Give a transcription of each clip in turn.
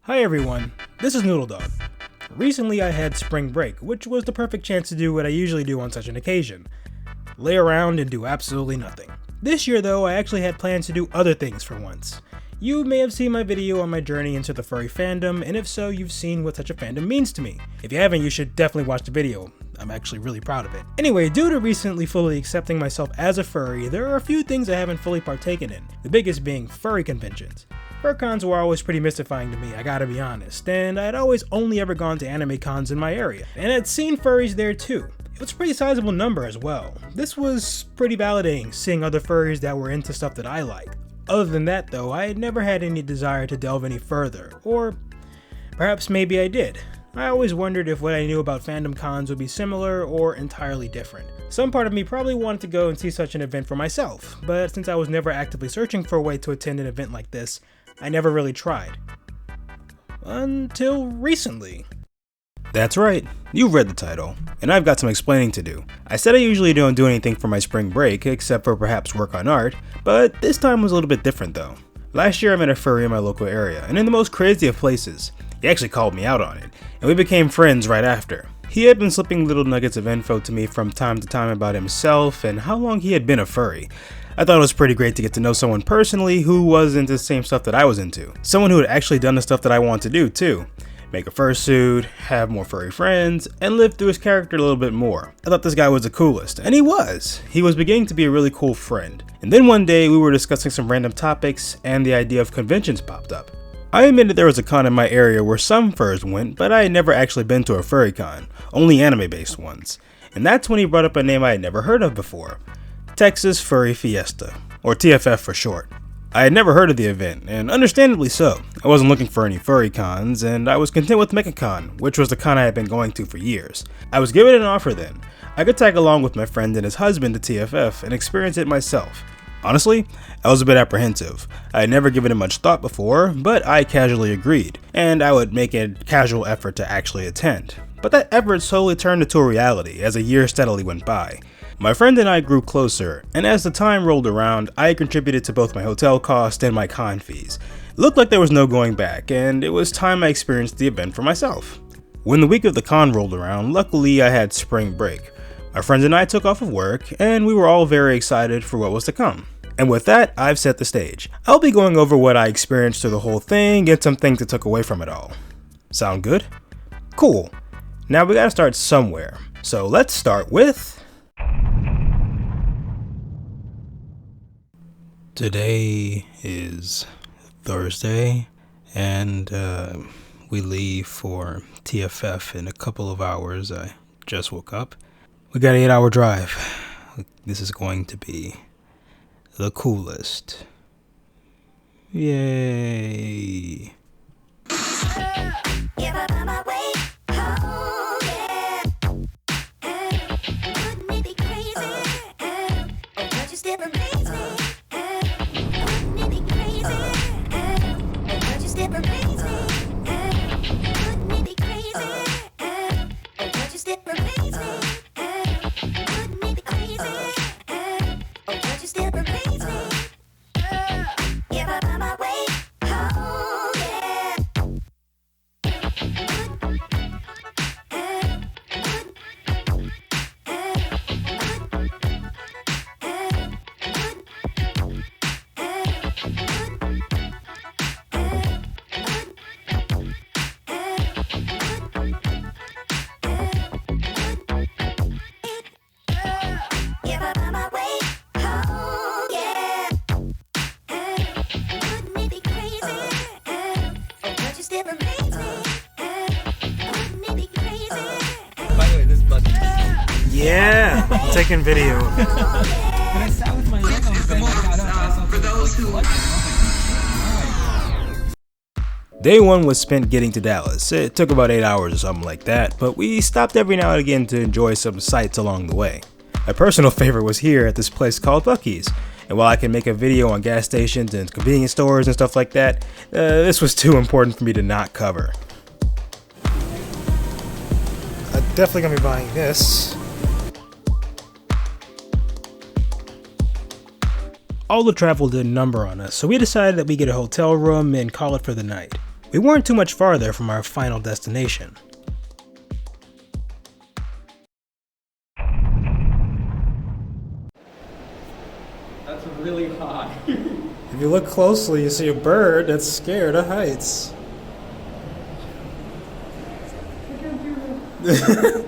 Hi everyone, this is NoodleDog. Recently I had spring break, which was the perfect chance to do what I usually do on such an occasion. Lay around and do absolutely nothing. This year though, I actually had plans to do other things for once. You may have seen my video on my journey into the furry fandom, and if so, you've seen what such a fandom means to me. If you haven't, you should definitely watch the video. I'm actually really proud of it. Anyway, due to recently fully accepting myself as a furry, there are a few things I haven't fully partaken in, the biggest being furry conventions. Furcons were always pretty mystifying to me, I gotta be honest, and I'd always only ever gone to anime cons in my area, and I'd seen furries there too. It was a pretty sizable number as well. This was pretty validating, seeing other furries that were into stuff that I like. Other than that though, I had never had any desire to delve any further, or perhaps maybe I did. I always wondered if what I knew about fandom cons would be similar or entirely different. Some part of me probably wanted to go and see such an event for myself, but since I was never actively searching for a way to attend an event like this, I never really tried. Until recently. That's right, you've read the title, and I've got some explaining to do. I said I usually don't do anything for my spring break, except for perhaps work on art, but this time was a little bit different though. Last year I met a furry in my local area, and in the most crazy of places. He actually called me out on it, and we became friends right after. He had been slipping little nuggets of info to me from time to time about himself and how long he had been a furry. I thought it was pretty great to get to know someone personally who was into the same stuff that I was into. Someone who had actually done the stuff that I want to do too. Make a fursuit, have more furry friends, and live through his character a little bit more. I thought this guy was the coolest, and he was. He was beginning to be a really cool friend. And then one day we were discussing some random topics and the idea of conventions popped up. I admitted there was a con in my area where some furs went, but I had never actually been to a furry con, only anime based ones. And that's when he brought up a name I had never heard of before. Texas Furry Fiesta, or TFF for short. I had never heard of the event, and understandably so. I wasn't looking for any furry cons, and I was content with MechaCon, which was the con I had been going to for years. I was given an offer then. I could tag along with my friend and his husband to TFF and experience it myself. Honestly, I was a bit apprehensive. I had never given it much thought before, but I casually agreed, and I would make a casual effort to actually attend. But that effort slowly turned into a reality as a year steadily went by. My friend and I grew closer, and as the time rolled around, I contributed to both my hotel cost and my con fees. It looked like there was no going back, and it was time I experienced the event for myself. When the week of the con rolled around, luckily I had spring break. My friends and I took off of work, and we were all very excited for what was to come. And with that, I've set the stage. I'll be going over what I experienced through the whole thing and some things I took away from it all. Sound good? Cool. Now we gotta start somewhere. So let's start with... Today is Thursday, and we leave for TFF in a couple of hours. I just woke up. We got an 8-hour drive. This is going to be the coolest. Yay. Yeah, taking video. Day one was spent getting to Dallas. It took about 8 hours or something like that, but we stopped every now and again to enjoy some sights along the way. My personal favorite was here at this place called Buc-ee's, and while I can make a video on gas stations and convenience stores and stuff like that, this was too important for me to not cover. I'm definitely gonna be buying this. All the travel did a number on us, so we decided that we get a hotel room and call it for the night. We weren't too much farther from our final destination. That's really high. If you look closely, you see a bird that's scared of heights. I can't do that.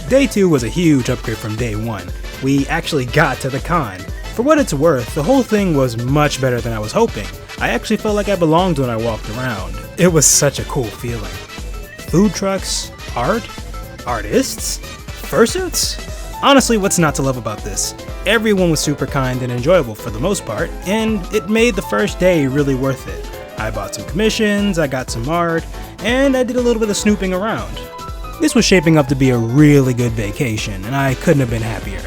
Day 2 was a huge upgrade from day 1. We actually got to the con. For what it's worth, the whole thing was much better than I was hoping. I actually felt like I belonged when I walked around. It was such a cool feeling. Food trucks, art, artists, fursuits? Honestly, what's not to love about this? Everyone was super kind and enjoyable for the most part, and it made the first day really worth it. I bought some commissions, I got some art, and I did a little bit of snooping around. This was shaping up to be a really good vacation, and I couldn't have been happier.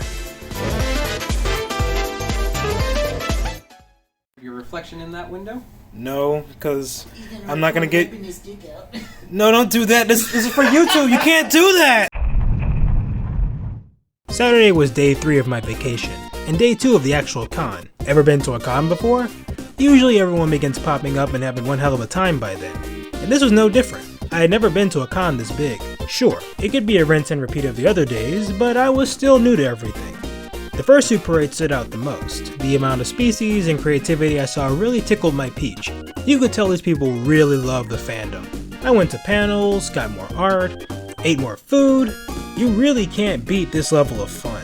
Your reflection in that window? No, because I'm not gonna get... No, don't do that. This is for YouTube. You can't do that! Saturday was day 3 of my vacation, and day 2 of the actual con. Ever been to a con before? Usually everyone begins popping up and having one hell of a time by then. And this was no different. I had never been to a con this big. Sure, it could be a rinse and repeat of the other days, but I was still new to everything. The fursuit parade stood out the most. The amount of species and creativity I saw really tickled my peach. You could tell these people really love the fandom. I went to panels, got more art, ate more food. You really can't beat this level of fun.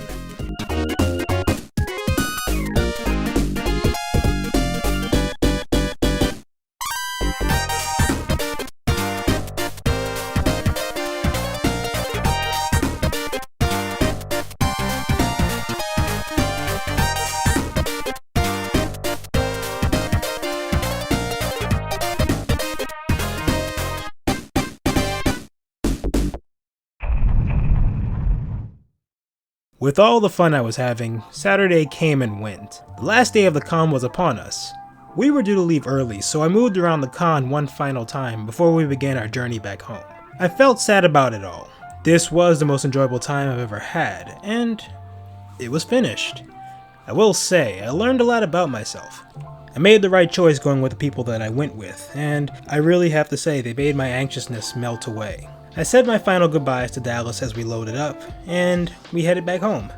With all the fun I was having, Saturday came and went. The last day of the con was upon us. We were due to leave early, so I moved around the con one final time before we began our journey back home. I felt sad about it all. This was the most enjoyable time I've ever had, and it was finished. I will say, I learned a lot about myself. I made the right choice going with the people that I went with, and I really have to say they made my anxiousness melt away. I said my final goodbyes to Dallas as we loaded up, and we headed back home.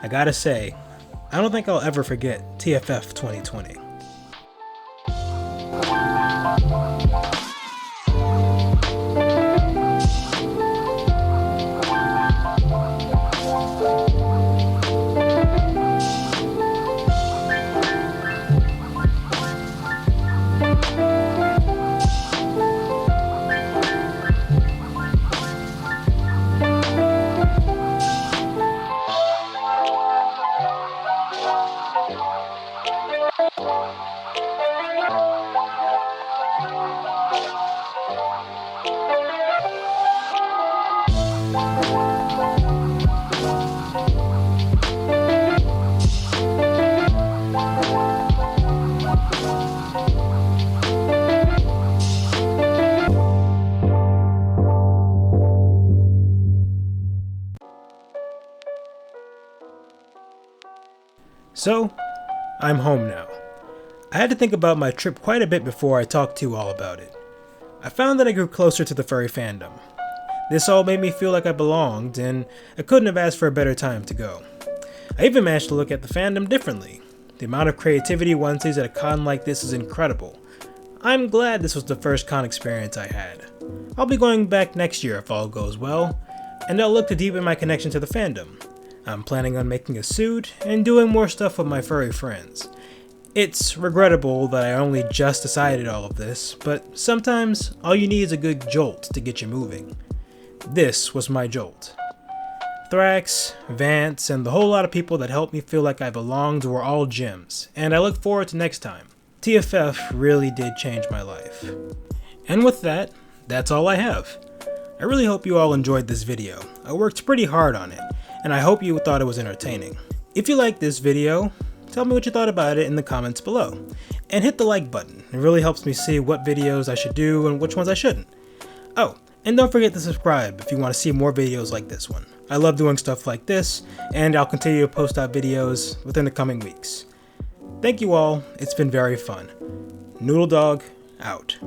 I gotta say, I don't think I'll ever forget TFF 2020. So, I'm home now. I had to think about my trip quite a bit before I talked to you all about it. I found that I grew closer to the furry fandom. This all made me feel like I belonged, and I couldn't have asked for a better time to go. I even managed to look at the fandom differently. The amount of creativity one sees at a con like this is incredible. I'm glad this was the first con experience I had. I'll be going back next year if all goes well, and I'll look to deepen my connection to the fandom. I'm planning on making a suit and doing more stuff with my furry friends. It's regrettable that I only just decided all of this, but sometimes all you need is a good jolt to get you moving. This was my jolt. Thrax, Vance, and the whole lot of people that helped me feel like I belonged were all gems, and I look forward to next time. TFF really did change my life. And with that, that's all I have. I really hope you all enjoyed this video. I worked pretty hard on it, and I hope you thought it was entertaining. If you liked this video, tell me what you thought about it in the comments below. And hit the like button, it really helps me see what videos I should do and which ones I shouldn't. Oh, and don't forget to subscribe if you want to see more videos like this one. I love doing stuff like this, and I'll continue to post out videos within the coming weeks. Thank you all, it's been very fun. NoodleDog, out.